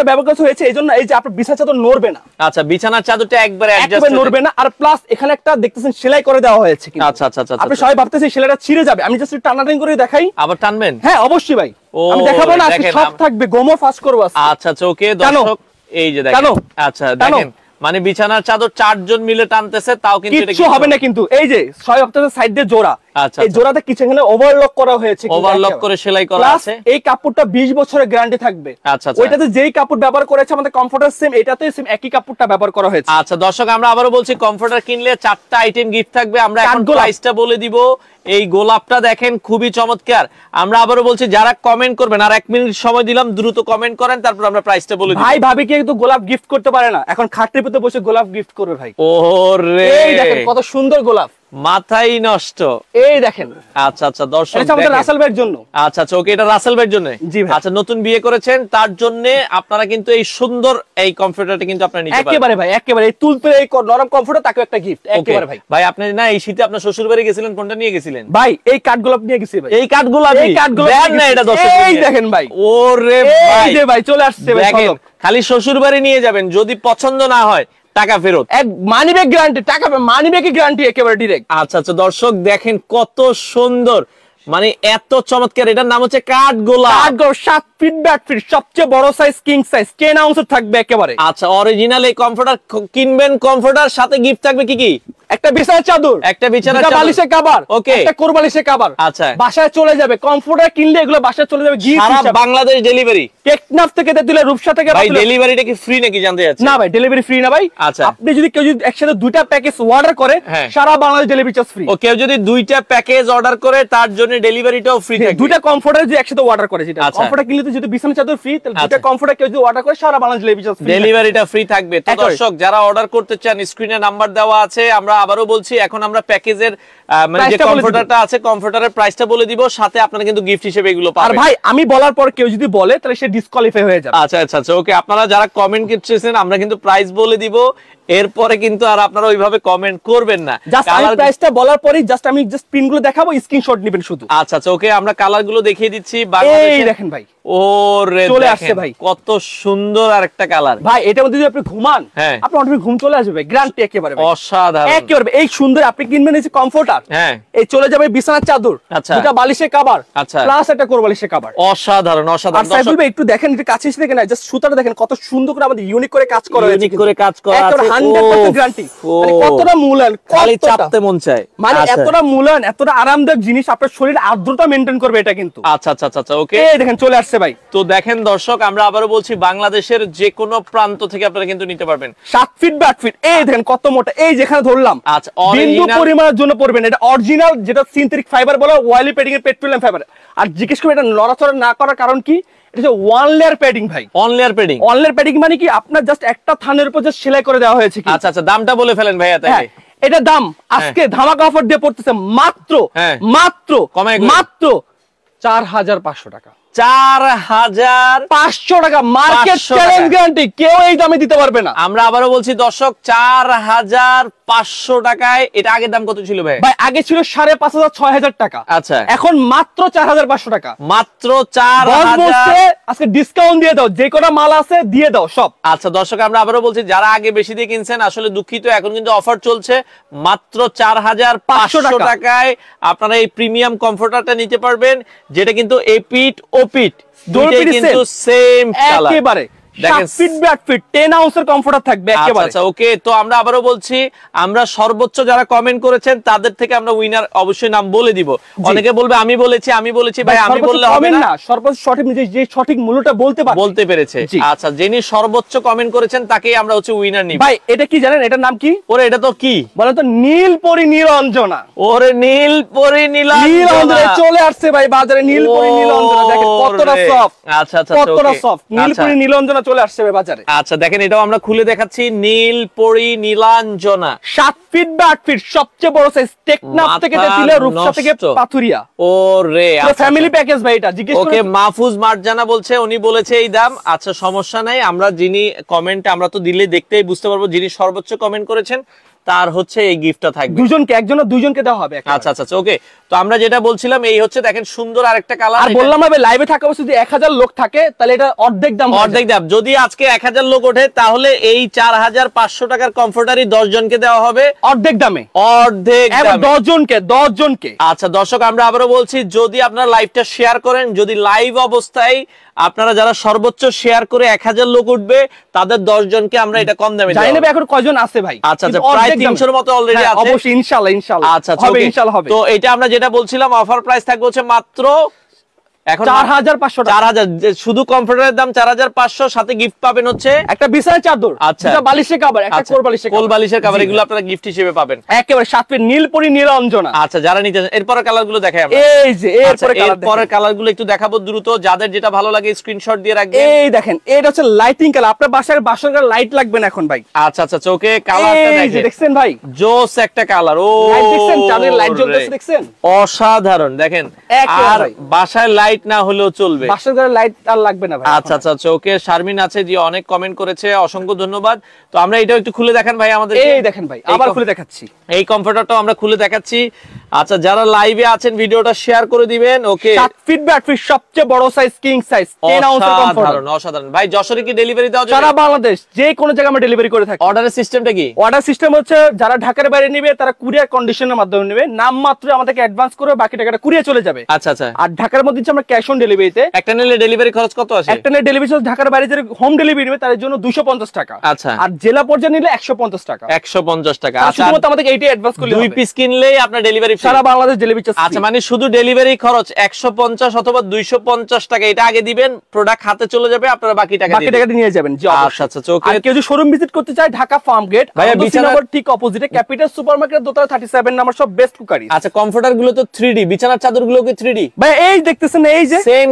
ব্যবহার করা হয়েছে এইজন্য, এই যে আপনার বিছানা চাদর নড়বে না। আচ্ছা বিছানার চাদরটা একবারে অ্যাডজাস্ট নড়বে না। আর প্লাস এখানে একটা দেখতেছেন সেলাই করে দেওয়া হয়েছে কিন্তু। আচ্ছা আচ্ছা আচ্ছা আপনি সবাই ভাবতেছেন সেলাইটা ছিঁড়ে যাবে, আমি জাস্ট টানাটানি করে দেখাই। আবার টানবেন? হ্যাঁ অবশ্যই ভাই, আমি দেখাবো না, আজকে সব থাকবে, গোমো ফাস্ট করব আজকে। আচ্ছা আচ্ছা ওকে দর্শক এই যে দেখেন, আচ্ছা দেখেন মানে বিছানার চাদর 4 জন মিলে টানতেছে, তাও কিন্তু এটা কিছু হবে না কিন্তু। এই যে 6 অক্টোবর সাইড দিয়ে জোড়া, এই জোড়াতে কিছু এখানে ওভারলক করা হয়েছে, ওভারলক করে সেলাই করা আছে। এই কাপড়টা 20 বছরের গ্যারান্টি থাকবে। আচ্ছা ওইটাতে যেই কাপড় ব্যবহার করেছে আমাদের কমফোর্টার সেম, এটাতেও সেম একই কাপড়টা ব্যবহার করা হয়েছে। আচ্ছা দর্শক আমরা আবারো বলছি, কমফোর্টার কিনলে 4টা আইটেম গিফট থাকবে। আমরা এখন প্রাইসটা বলে দিব। এই গোলাপটা দেখেন খুবই চমৎকার। আমরা আবারো বলছি, যারা কমেন্ট করবেন, আর 1 মিনিট সময় দিলাম, দ্রুত কমেন্ট করেন, তারপর আমরা প্রাইসটা বলে দিব। ভাই ভাবি কি একটু গোলাপ গিফট করতে পারে না, এখন খাটের উপরে বসে গোলাপ গিফট করবে ভাই। ওরে এই দেখেন কত সুন্দর গোলাপ, মাথায় নষ্ট। এই দেখেন। আচ্ছা আচ্ছা দর্শক এটা আমাদের রাসেল ভাইয়ের জন্য। আচ্ছা আচ্ছা ওকে, এটা রাসেল ভাইয়ের জন্য। জি ভাই। আচ্ছা নতুন বিয়ে করেছেন, তার জন্য আপনারা কিন্তু এই সুন্দর এই কমফোর্টারটা কিন্তু আপনারা নিতে পারেন। একেবারে ভাই, একেবারে এই তুলতুলে এই নরম কমফোর্টার, তাকে একটা গিফট একেবারে ভাই। ভাই আপনি না এই শীতে আপনার শ্বশুর বাড়ি গেছিলেন, কোনটা নিয়ে গেছিলেন? ভাই এই কাঠ গোলাপ নিয়ে গেছি ভাই। এই কাঠ গোলাপ, এই কাঠ গোলাপ দেন না এটা দর্শক, এই দেখেন ভাই। ওরে ভাই, এই যে ভাই চলে আসছে ভাই। দেখেন খালি শ্বশুর বাড়ি নিয়ে যাবেন, যদি পছন্দ না হয় টাকা ফেরত, এক মানি ব্যাগ গ্যারান্টি, টাকা মানি ব্যাগের গ্যারান্টি একেবারে ডাইরেক্ট। আচ্ছা আচ্ছা দর্শক দেখেন কত সুন্দর, মানে এত চমৎকার। এটার নাম হচ্ছে কাঠ গোলাপ। 7 ফিট বা 8 ফিট সবচেয়ে বড় সাইজ, কিং সাইজ, 10 আউন্সের থাকবে একেবারে। আচ্ছা অরিজিনাল এই কমফোর্টার কিনবেন, কমফোর্টার সাথে গিফট থাকবে কি কি? একটা বিছানার চাদর, একটা বিছানার চাদর, বালিশের কভার, ওকে, একটা কোরবালিশের কভার। আচ্ছা বাসায় চলে যাবে, কমফোর্টার কিনলে এগুলো বাসায় চলে যাবে গিফট সারা হিসেবে। বাংলাদেশ ডেলিভারি, টেকনাফ থেকে তেতুলিয়া, রূপসা থেকে। ভাই ডেলিভারিটা কি ফ্রি নাকি জানতে যাচ্ছি? না ভাই ডেলিভারি ফ্রি না ভাই। আচ্ছা আপনি যদি কেউ যদি একসাথে দুইটা প্যাকেজ অর্ডার করে, সারা বাংলাদেশ ডেলিভারি চার্জ ফ্রি। ও কেউ যদি দুইটা প্যাকেজ অর্ডার করে, তার জন্য ডেলিভারিটাও ফ্রি থাকবে। দুইটা কমফোর্টার যদি একসাথে অর্ডার করে, যেটা কমফোর্টার কিনলে যদি বিছানা চাদর ফ্রি, তাহলে দুইটা কমফোর্টার কেউ যদি অর্ডার করে, সারা বাংলাদেশ ডেলিভারি চার্জ ফ্রি, ডেলিভারিটা ফ্রি থাকবে। তো দর্শক যারা অর্ডার করতে চান, স্ক্রিনে নাম্বার দেওয়া আছে। আমরা আবারও বলছি, এখন আমরা প্যাকেজের মানে যে কমফোর্টারটা আছে, কমফোর্টারের প্রাইসটা বলে দিব, সাথে আপনারা কিন্তু গিফট হিসেবে এগুলো পাবেন। আর ভাই আমি বলার পর কেউ যদি বলে, তাহলে সে ডিসকোয়ালিফাই হয়ে যাবে। আচ্ছা আচ্ছা আচ্ছা ওকে, আপনারা যারা কমেন্ট করতেছেন, আমরা কিন্তু প্রাইস বলে দিব, এরপরে কিন্তু আর আপনারা ওইভাবে কমেন্ট করবেন না। জাস্ট আমি প্রাইসটা বলার পরেই জাস্ট আমি জাস্ট পিনগুলো দেখাবো, স্ক্রিনশট নেবেন শুধু। আচ্ছা আচ্ছা ওকে, আমরা কালারগুলো দেখিয়ে দিচ্ছি। এই দেখেন ভাই, ওরে চলে আসছে ভাই, কত সুন্দর আরেকটা কালার ভাই। এটার মধ্যে যদি আপনি ঘুমান, আপনি অটোমেটিক ঘুম চলে আসবে, গ্যারান্টি একেবারে অসাধারণ, একেবারে। এই সুন্দর আপনি কিনবেন এই কমফোর্টার, এই চলে যাবে বিছানার চাদর, দুটো বালিশের কভার, প্লাস একটা কোর বালিশের কভার। অসাধারণ অসাধারণ। সাইফুল ভাই একটু দেখেন, একটু কাছে এসে দেখেন, জাস্ট সুতাটা দেখেন কত সুন্দর করে আমাদের ইউনিক করে কাজ করা হয়েছে, ইউনিক করে কাজ করা আছে, 100% গ্যারান্টি। মানে কতটা মূল্যায়ন, খালি চাপতে মন চায়, মানে এতটা মূল্যায়ন, এতটা আরামদায়ক জিনিস, আপনার শরীর আর্দ্রতা মেইনটেইন করবে এটা কিন্তু। আচ্ছা আচ্ছা আচ্ছা ওকে, এই দেখেন চলে আসছে ভাই। তো দেখেন দর্শক, আমরা আবারো বলছি বাংলাদেশের যে কোনো প্রান্ত থেকে আপনারা কিন্তু নিতে পারবেন। 7 ফিট বা 8 ফিট, এই দেখেন কত মোটা, এই যেখানে ধরলাম আচ্ছা বিন্দু পরিমাণের জন্য পড়বেন। এটা অরিজিনাল, যেটা সিনথেটিক ফাইবার বলা, ওয়াইলি প্যাডিং এর পেট্রোলিয়াম ফাইবার। আর জিজ্ঞেস করবেন এটা নড়াচড়া না করার কারণ কি, এটা হচ্ছে ওয়ান লেয়ার প্যাডিং ভাই। One layer padding, one layer padding মানে কি, আপনার জাস্ট একটা থানের উপর জাস্ট সেলাই করে দেওয়া হয়েছে। আচ্ছা আচ্ছা, দামটা বলে ফেলেন ভাইয়া তাইলে। এটা দাম আজকে ধামাকা অফার দিয়ে পড়তেছে মাত্র মাত্র মাত্র 4500 টাকা। 4500 টাকা, মার্কেট চ্যালেঞ্জ গ্যারান্টি, কেউ এই দামে দিতে পারবে না। আমরা আবারও বলছি দর্শক, 4500 টাকায়। এটা আগের দাম কত ছিল ভাই? ভাই আগে ছিল 5500 6000 টাকা, আচ্ছা এখন মাত্র 4500 টাকা, মাত্র 4000। আজকে ডিসকাউন্ট দিয়ে দাও, যে কোটা মাল আছে দিয়ে দাও সব। আচ্ছা দর্শক, আমরা আবারও বলছি, যারা আগে বেশি দিয়ে কিনছেন আসলে দুঃখিত, এখন কিন্তু অফার চলছে মাত্র 4500 টাকায় আপনারা এই প্রিমিয়াম কমফোর্টারটা নিতে পারবেন, যেটা কিন্তু এপিট ওপিট দুটোই কিন্তু সেম কালার একেবারে। 7 ফিট বাই 8 ফিট 10 আউন্সের কমফোর্টার থাকবে একেবারে। আচ্ছা ওকে, তো আমরা আবারও বলছি, আমরা সর্বোচ্চ যারা কমেন্ট করেছেন তাদের থেকে আমরা উইনার অবশ্যই নাম বলে দিব। অনেকে বলবে আমি বলেছি ভাই, আমি বললে হবে না, সর্বোচ্চ সঠিক যে সঠিক মূল্যটা বলতে পেরেছে। আচ্ছা, যিনি সর্বোচ্চ কমেন্ট করেছেন তাকেই আমরা হচ্ছে উইনার নিব। ভাই এটা কি জানেন, এটার নাম কি? ওরে এটা তো কি বলেন তো, নীলপরি নীলাঞ্জনা। ওরে নীলপরি নীলাঞ্জনা চলে আসছে ভাই বাজারে, নীলপরি নীলাঞ্জনা। দেখেন কতটা সফট। আচ্ছা আচ্ছা, কতটা সফট, নীলপরি নীলাঞ্জনা চলে আসছে ভাই বাজারে। আচ্ছা দেখেন, এটাও আমরা খুলে দেখাচ্ছি, নীলপরি নীলাঞ্জনা। 7 ফিট বা 8 ফিট, সবচেয়ে বড় সাইজ, টেকনাফ থেকে তেতুলিয়া, রূপসা থেকে পাথুরিয়া। ওরে আচ্ছা, ফ্যামিলি প্যাকেজ ভাই এটা। জিজ্ঞেস ওকে, মাহফুজ মার্জানা বলছে, উনি বলেছে এই দাম। আচ্ছা সমস্যা নাই, আমরা যিনি কমেন্ট আমরা তো দিলে দেখতেই বুঝতে পারবো, যিনি সর্বোচ্চ কমেন্ট করেছেন তার হচ্ছে এই গিফটটা থাকবে। দুজনকে, একজনের দুজনকে দেওয়া হবে। আচ্ছা আচ্ছা ওকে, তো আমরা যেটা বলছিলাম এই হচ্ছে, দেখেন সুন্দর আরেকটা কালার। আর বললাম ভাই, লাইভে থাকা অবস্থায় যদি 1000 লোক থাকে তাহলে এটা অর্ধেক দাম। যদি আজকে 1000 লোক ওঠে তাহলে এই 4500 টাকার কমফোর্টারই 10 জনকে দেওয়া হবে অর্ধেক দামে। 10 জনকে। আচ্ছা দর্শক, আমরা আবারও বলছি, যদি আপনারা লাইভটা শেয়ার করেন, যদি লাইভ অবস্থায় আপনারা যারা সর্বোচ্চ শেয়ার করে 1000 লোক উঠবে তাদের 10 জনকে আমরা এটা কম দামে জানি না এখন কয়জন আছে ভাই। আচ্ছা আচ্ছা, প্রায় 300 এর মতো অলরেডি আছে। অবশ্যই ইনশাআল্লাহ আচ্ছা হবে, ইনশাআল্লাহ হবে। তো এটা আমরা যেটা বলছিলাম, অফার প্রাইস থাকবে হচ্ছে মাত্র এখন 4500 টাকা। 4000, শুধু কমফোর্টারের দাম 4500, সাথে গিফট পাবেন হচ্ছে একটা বিছানার চাদর, একটা বালিশের কভার, একটা কোল বালিশের কভার। এগুলো আপনারা গিফট হিসেবে পাবেন একেবারে। 7 ফিট নীলপরি নীলাঞ্জনা। আচ্ছা, যারা নিতে চান এরপরের কালারগুলো দেখাই আমরা। এই যে এরপরের কালারগুলো একটু দেখাবো দ্রুত, যাদের যেটা ভালো লাগে স্ক্রিনশট দিয়ে রাখবেন। এই দেখেন, এটা হচ্ছে লাইটিং কালার। আপনার বাসার বাসরঘর লাইট লাগবে না এখন ভাই। আচ্ছা আচ্ছা, চোখে কালারটা দেখেন ভাই, জোস একটা কালার। ও লাইট দেখছেন, চাঁদের লাইট জ্বলতেছে দেখছেন, অসাধারণ। দেখেন, আর বাসায় লাইট না হলেও চলবে, বাসরঘরে লাইট আর লাগবে না ভাই। আচ্ছা আচ্ছা, চোখে শারমিন আছে যে অনেক কমেন্ট করেছে, অসংখ্য ধন্যবাদ। তো আমরা এটাও একটু খুলে দেখান ভাই আমাদের। এই দেখেন ভাই, আবার খুলে দেখাচ্ছি, এই কমফোর্টারটাও আমরা খুলে দেখাচ্ছি। আচ্ছা, যারা লাইভে আছেন ভিডিওটা শেয়ার করে দিবেন। ওকে, 7 ফিট বাই 8 ফিট, সবচেয়ে বড় সাইজ, কিং সাইজ, 10 আউন্সের কমফোর্টার। অসাধারণ ভাই। যশোরে কি ডেলিভারি দেওয়া যাবে? সারা বাংলাদেশ যে কোনো জায়গায় আমরা ডেলিভারি করে থাকি। অর্ডারের সিস্টেমটা কি? অর্ডার সিস্টেম হচ্ছে, যারা ঢাকার বাইরে নেবে তারা কুরিয়ার কন্ডিশনের মাধ্যমে নেবে, নাম মাত্র আমাদেরকে অ্যাডভান্স করে বাকি টাকাটা কুরিয়ার চলে যাবে। আচ্ছা আচ্ছা। আর ঢাকার মধ্যে আমরা ক্যাশ অন ডেলিভারিতে, একটা নিলে ডেলিভারি খরচ কত আসে? একটা নিলে ডেলিভারি চার্জ ঢাকার বাইরে যারা হোম ডেলিভারি নেবে তার জন্য 250 টাকা। আচ্ছা। আর জেলা পর্যায়ে নিলে 150 টাকা। 150 টাকা। আচ্ছা, শুধুমাত্র আমাদেরকে এইটা অ্যাডভান্স করলে হবে। 2 পিস কিনলেই আপনার ডেলিভারি সারা বাংলাদেশ ডেলিভারি চার্জ। আচ্ছা, মানে শুধু ডেলিভারি খরচ 150 অথবা 250 টাকা, এটা আগে দিবেন, প্রোডাক্ট হাতে চলে যাবে, আপনারা বাকি টাকাটা নিয়ে যাবেন। জি অবশ্যই। আচ্ছা আচ্ছা, ওকে। আর কেউ যদি শোরুম ভিজিট করতে চায়, ঢাকা ফার্ম গেট, ভাইয়া বিছানার ঠিক অপোজিটে ক্যাপিটাল সুপারমার্কেট, দোতলা 37 নাম্বার, সব বেস্ট কুকারি। আচ্ছা, কমফোর্টার গুলো তো 3D, বিছানার চাদর গুলো কি 3D? ভাই এই দেখতেছেন, এই যে সেম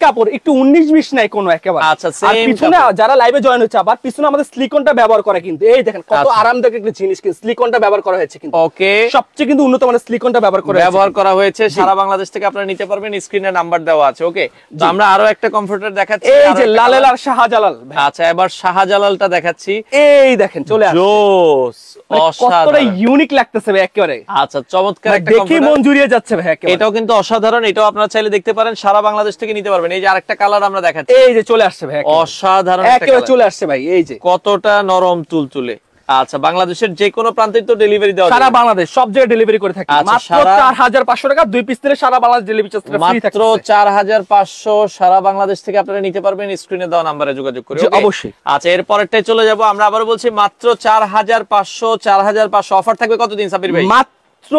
কাপড়, একটু 19-20 নাই কোনো একেবারে। আচ্ছা, আর পিছনে যারা লাইভে জয়েন হচ্ছে, আবার পিছনে আমাদের সিলিকনটা ব্যবহার করা, কিন্তু এই দেখেন কত আরামদায়ক একটা জিনিস, কিন্তু সিলিকনটা ব্যবহার করা হয়েছে কিন্তু। ওকে, সবচেয়ে কিন্তু উন্নত মানের সিলিকনটা ব্যবহার করা হয়েছে। সারা বাংলাদেশ থেকে আপনারা নিতে পারবেন, স্ক্রিনে নাম্বার দেওয়া আছে। ওকে, তো আমরা আরো একটা কমফোর্টার দেখাচ্ছি, এই যে লালেল আর শাহজালাল। আচ্ছা, এবার শাহজালালটা দেখাচ্ছি। এই দেখেন চলে আসছে, জোস, কতটা ইউনিক লাগতেছে ভাই একেবারে। আচ্ছা, চমৎকার একটা দেখি মন জুড়িয়ে যাচ্ছে ভাই একেবারে। এটাও কিন্তু অসাধারণ, এটাও আপনারা চাইলে দেখতে দেখতে পারেন, সারা বাংলাদেশ থেকে নিতে পারবেন। এই যে আরেকটা কালার আমরা দেখাচ্ছি, এই যে চলে আসছে ভাই, অসাধারণ একেবারে চলে আসছে ভাই, এই যে কতটা নরম তুলতুলে। আচ্ছা, বাংলাদেশের যে কোনো প্রান্তে তো ডেলিভারি দেওয়া সারা বাংলাদেশ সব জায়গায় ডেলিভারি করে থাকি। মাত্র 4500 টাকা 2 পিস নিলে সারা বাংলাদেশ ডেলিভারি চার্জ ফ্রি থাকছে। মাত্র 4500 সারা বাংলাদেশ থেকে আপনারা নিতে পারবেন স্ক্রিনে দেওয়া নম্বরে যোগাযোগ করে। অবশ্যই। আচ্ছা, এর পরেরটাই চলে যাব আমরা। আবার বলছি মাত্র 4500 অফার থাকবে কতদিন সাবির ভাই? মাত্র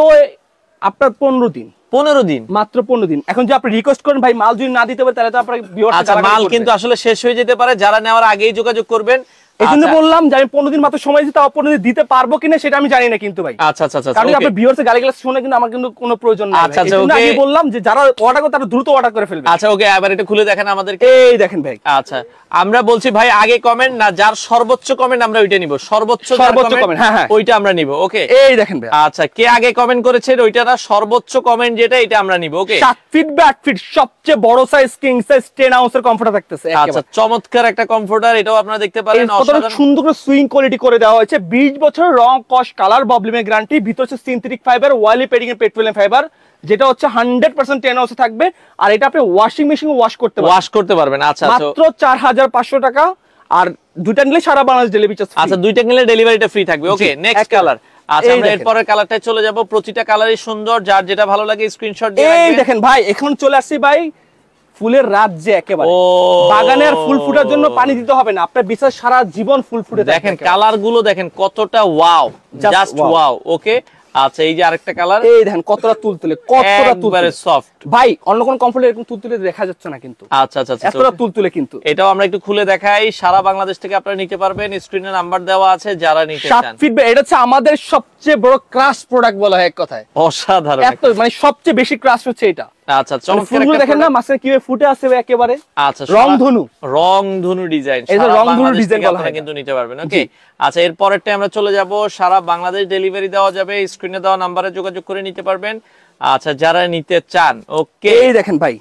আপনার 15 দিন। 15 দিন, মাত্র 15 দিন। এখন যে আপনি রিকোয়েস্ট করেন ভাই মাল যদি না দিতে পারে তাহলে তো আপনার ভিউয়ার্স আচ্ছা, মাল কিন্তু আসলে শেষ হয়ে যেতে পারে, যারা নেওয়ার আগেই যোগাযোগ করবেন। এইজন্য বললাম যে আমি 15 দিন মাত্র সময় দিতে, তাও 15 দিন দিতে পারবো কিনা সেটা আমি জানি না কিন্তু ভাই। আচ্ছা আচ্ছা আচ্ছা, কারণ আপনি ভিউয়ার্স গালিগালাজ শুনে কিন্তু আমার কিন্তু কোনো প্রয়োজন নাই। আচ্ছা আচ্ছা, ওকে, আমি বললাম যে যারা অর্ডার করে তারা দ্রুত অর্ডার করে ফেলবে। আচ্ছা ওকে, এবার এটা খুলে দেখেন আমাদেরকে। এই দেখেন ভাই। আচ্ছা, আমরা বলছি ভাই আগে কমেন্ট না, যার সর্বোচ্চ কমেন্ট আমরা ওইটা নিব, সর্বোচ্চ কমেন্ট, হ্যাঁ হ্যাঁ, ওইটা আমরা নিব। ওকে, এই দেখেন ভাই। আচ্ছা, কে আগে কমেন্ট করেছেন ওইটা না, সর্বোচ্চ কমেন্ট যেটা এটা আমরা নিব। ওকে, 7 ফিট বাই 8 ফিট সবচেয়ে বড় সাইজ কিং সাইজ 10 আউন্সের কমফোর্টার থাকতেছে। আচ্ছা, চমৎকার একটা কমফোর্টার, এটাও আপনারা দেখতে পারেন। কত সুন্দর করে সুইং কোয়ালিটি করে দেওয়া হয়েছে। 20 বছর রং কস কালার প্রবলেমের গ্যারান্টি। ভিতরে হচ্ছে সিনথেটিক ফাইবার, ওয়ালি পেডিং এর পেট্রোলিয়াম ফাইবার, যেটা হচ্ছে 100% 10 আউন্স থাকবে। আর এটা আপনি ওয়াশিং মেশিনে ওয়াশ করতে পারবেন। আচ্ছা, মাত্র 4500 টাকা। আর দুইটা নিলে সারা বাংলাদেশ ডেলিভারি চার্জ। আচ্ছা, দুইটা নিলে ডেলিভারিটা ফ্রি থাকবে। ওকে, নেক্সট কালার। আচ্ছা, আমরা এরপরের কালারটায় চলে যাব। প্রতিটা কালারই সুন্দর, যার যেটা ভালো লাগে স্ক্রিনশট দিয়ে রাখবেন। এই দেখেন ভাই, এখন চলে আসছি ভাই ফুলের রাজ্যে। একেবারে বাগানের ফুল ফুটার জন্য পানি দিতে হবে না, আপনার বিশ্বাস সারা জীবন ফুল ফুটে। দেখেন কালার গুলো, দেখেন কতটা ওয়াও, জাস্ট ওয়াও। ওকে, আচ্ছা, এই যে আরেকটা কালার, এই দেখেন কতটা তুলতুলে, কতটা তুলতুলে সফট ভাই। অন্য কোন কমফোর্ট এরকম তুলতুলে দেখা যাচ্ছে না কিন্তু। আচ্ছা আচ্ছা, এতটা তুলতুলে কিন্তু। এটাও আমরা একটু খুলে দেখাই। সারা বাংলাদেশ থেকে আপনারা নিতে পারবেন, স্ক্রিনে নাম্বার দেওয়া আছে, যারা নিতে চান। 7 ফিট বাই, এটা হচ্ছে আমাদের সবচেয়ে বড় ক্রাশ প্রোডাক্ট বলা হয় এক কথায়। অসাধারণ, এত মানে সবচেয়ে বেশি ক্রাশ হচ্ছে এটা। আচ্ছা, চমৎকার একটা দেখেন না মাঝখানে কিভাবে ফুটে আছে একেবারে। আচ্ছা, রংধনু ডিজাইন, এই যে রংধনু ডিজাইন বলা হয়, কিন্তু নিতে পারবেন। ওকে, আচ্ছা, এর পরেরটা আমরা চলে যাব। সারা বাংলাদেশ ডেলিভারি দেওয়া যাবে, স্ক্রিনে দেওয়া নম্বরে যোগাযোগ করে নিতে পারবেন। আচ্ছা, যারা নিতে চান। ওকে, এই দেখেন ভাই,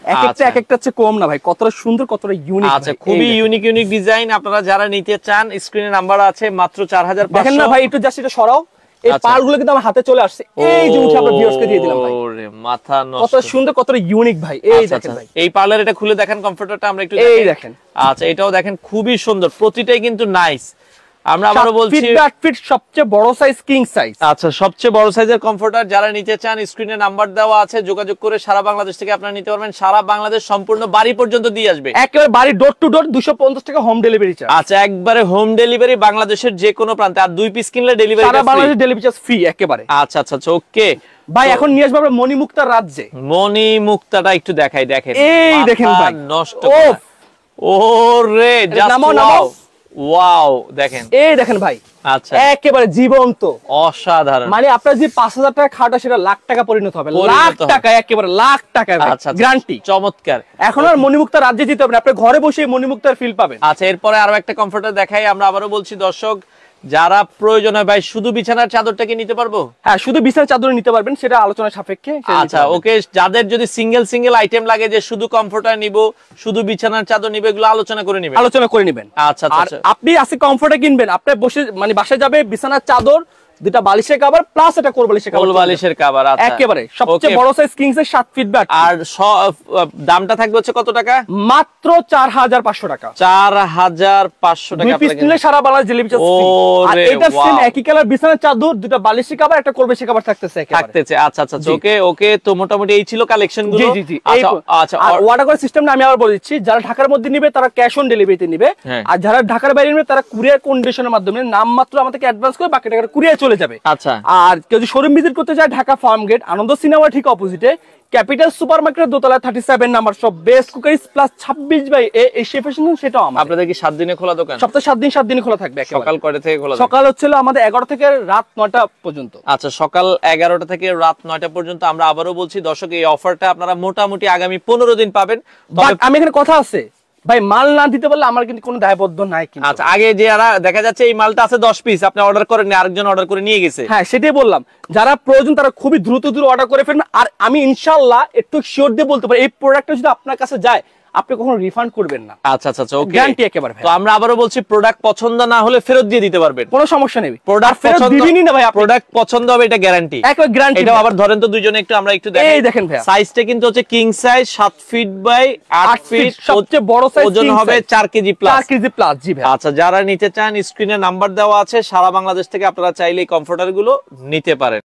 এক একটা হচ্ছে কম না ভাই, কতটা সুন্দর, কতটা ইউনিক। আচ্ছা, খুবই ইউনিক ডিজাইন। আপনারা যারা নিতে চান স্ক্রিনে নাম্বার আছে, মাত্র 4500। দেখেন না ভাই, একটু জাস্ট এটা সরাও। এই পালগুলো কিন্তু আমার হাতে চলে আসছে, এই যে উঠে আমরা ভিউয়ার্সকে দিয়ে দিলাম ভাই। ওরে মাথা নষ্ট, কত সুন্দর, কতটা ইউনিক ভাই। এই দেখেন ভাই, এই পার্লার এটা খুলে দেখেন কমফোর্টারটা আমরা একটু এই দেখেন। আচ্ছা, এটাও দেখেন খুবই সুন্দর, প্রতিটাই কিন্তু নাইস। আমরা আবারো বলছি 8 ফিট সবচেয়ে বড় সাইজ কিং সাইজ। আচ্ছা, সবচেয়ে বড় সাইজের কমফোর্টার যারা নিতে চান স্ক্রিনে নাম্বার দেওয়া আছে, যোগাযোগ করে সারা বাংলাদেশ থেকে আপনারা নিতে পারবেন। সারা বাংলাদেশ সম্পূর্ণ বাড়ি পর্যন্ত দিয়ে আসবে, একেবারে বাড়ি ডোর টু ডোর। 250 টাকা হোম ডেলিভারি চার্জ। আচ্ছা, একবারে হোম ডেলিভারি বাংলাদেশের যে কোনো প্রান্তে। আর 2 পিস কিনলে ডেলিভারি সারা বাংলাদেশ ডেলিভারি চার্জ ফ্রি একেবারে। আচ্ছা আচ্ছা আচ্ছা, ওকে ভাই। এখন নিয়ে আসবো আমরা মণিমুক্তার রাজ্যে। মণিমুক্তাটা একটু দেখাই। দেখেন, এই দেখেন ভাই, নষ্ট। ওরে জাস্ট ওয়াও, দেখেন, এই দেখেন ভাই। আচ্ছা, একেবারে জীবন্ত, অসাধারণ। মানে আপনার যে 5000 টাকা খাটা সেটা লাখ টাকা পরিণত হবে। লাখ টাকা, একেবারে লাখ টাকা গ্যারান্টি। চমৎকার। এখন আর মণিমুক্তার রাজ্যে যেতে হবে না, আপনি ঘরে বসে মণিমুক্তার ফিল পাবেন। আচ্ছা, এরপরে আরো একটা কমফোর্টার দেখাই আমরা। আবারও বলছি দর্শক, যারা প্রয়োজন হয় ভাই, শুধু বিছানার চাদরটা কি নিতে পারবো? হ্যাঁ, শুধু বিছানার চাদর নিতে পারবেন, সেটা আলোচনা সাপেক্ষে। আচ্ছা, ওকে, যাদের যদি সিঙ্গেল আইটেম লাগে যে শুধু কমফোর্টার নিব, শুধু বিছানার চাদর নিবে, এগুলো আলোচনা করে নেবেন। আচ্ছা, আপনি আজকে কমফোর্টার কিনবেন, আপনি বসে মানে বাসায় যাবে বিছানার চাদর, দুটা বালিশের কভার প্লাস এটা কোলবালিশের কভার। আচ্ছা, একেবারে সবচেয়ে বড় size king size 7 feet by. আর দামটা থাকবে হচ্ছে কত টাকা? মাত্র 4500 টাকা। 4500 টাকা। 2 পিস নিলে সারা বাংলাদেশ ডেলিভারি চার্জ ফ্রি। আর এটা সেম একই কালার বিছানার চাদর, দুটা বালিশের কভার, একটা কোলবালিশের কভার থাকতেছে। আচ্ছা আচ্ছা, ওকে, তো মোটামুটি এই ছিল কালেকশন গুলো। জি জি জি। আচ্ছা, আর অর্ডার করার সিস্টেমটা আমি আবার বলে দিচ্ছি। যারা ঢাকার মধ্যে নিবে তারা ক্যাশ অন ডেলিভারিতে নিবে, আর যারা ঢাকার বাইরে নিবে তারা কুরিয়ার কন্ডিশনের মাধ্যমে নাম মাত্র আমাদেরকে অ্যাডভান্স করে বাকি টাকাটা কুরিয়ার চলে যাবে। আচ্ছা, আর কেউ যদি শোরুম ভিজিট করতে চায়, ঢাকা ফার্ম গেট আনন্দ সিনেমা ঠিক অপোজিটে ক্যাপিটাল সুপারমার্কেটের দোতলায় 37 নাম্বার সব best cookeries plus 26 by Asia fashion. সেটাও আমাদের। আপনাদের কি 7 দিনে খোলা দোকান? সপ্তাহে 7 দিন খোলা থাকবে। সকাল কয়টা থেকে খোলা? সকাল হচ্ছিল আমাদের 11টা থেকে রাত 9টা পর্যন্ত। আচ্ছা, সকাল 11টা থেকে রাত 9টা পর্যন্ত। আমরা আবারও বলছি দর্শক, এই অফারটা আপনারা মোটামুটি আগামী 15 দিন পাবেন। আমি এখানে কথা আছে ভাই, মাল না দিতে পারলে আমার কিন্তু কোনো দায়বদ্ধ নাই কিন্তু। আচ্ছা, আগে যে দেখা যাচ্ছে এই মালটা আছে 10 পিস, আপনি অর্ডার করেন, আরেকজন অর্ডার করে নিয়ে গেছে। হ্যাঁ, সেটাই বললাম, যারা প্রয়োজন তারা খুবই দ্রুত অর্ডার করে ফেলবেন। আর আমি ইনশাআল্লাহ একটু শিওর দিয়ে বলতে পারি, এই প্রোডাক্টটা যদি আপনার কাছে যায় আপনি কখনো রিফান্ড করবেন না। আচ্ছা আচ্ছা ওকে, গ্যারান্টি একেবারে ভাই। তো আমরা আবারো বলছি প্রোডাক্ট পছন্দ না হলে ফেরত দিয়ে দিতে পারবেন, কোনো সমস্যা নেই। প্রোডাক্ট ফেরত পছন্দ দিবেনই না ভাই, প্রোডাক্ট পছন্দ হবে এটা গ্যারান্টি, একবার গ্যারান্টি। এটাও আবার ধরেন তো দুইজনে একটু আমরা একটু দেখেন। এই দেখেন ভাই, সাইজটা কিন্তু হচ্ছে king size 7 feet by 8 feet, সবচেয়ে বড় সাইজ, ওজন হবে 4 কেজি প্লাস। 4 কেজি প্লাস, জি ভাই। আচ্ছা, যারা নিতে চান স্ক্রিনে নাম্বার দেওয়া আছে, সারা বাংলাদেশ থেকে আপনারা চাইলে এই কমফোর্টার গুলো নিতে পারেন।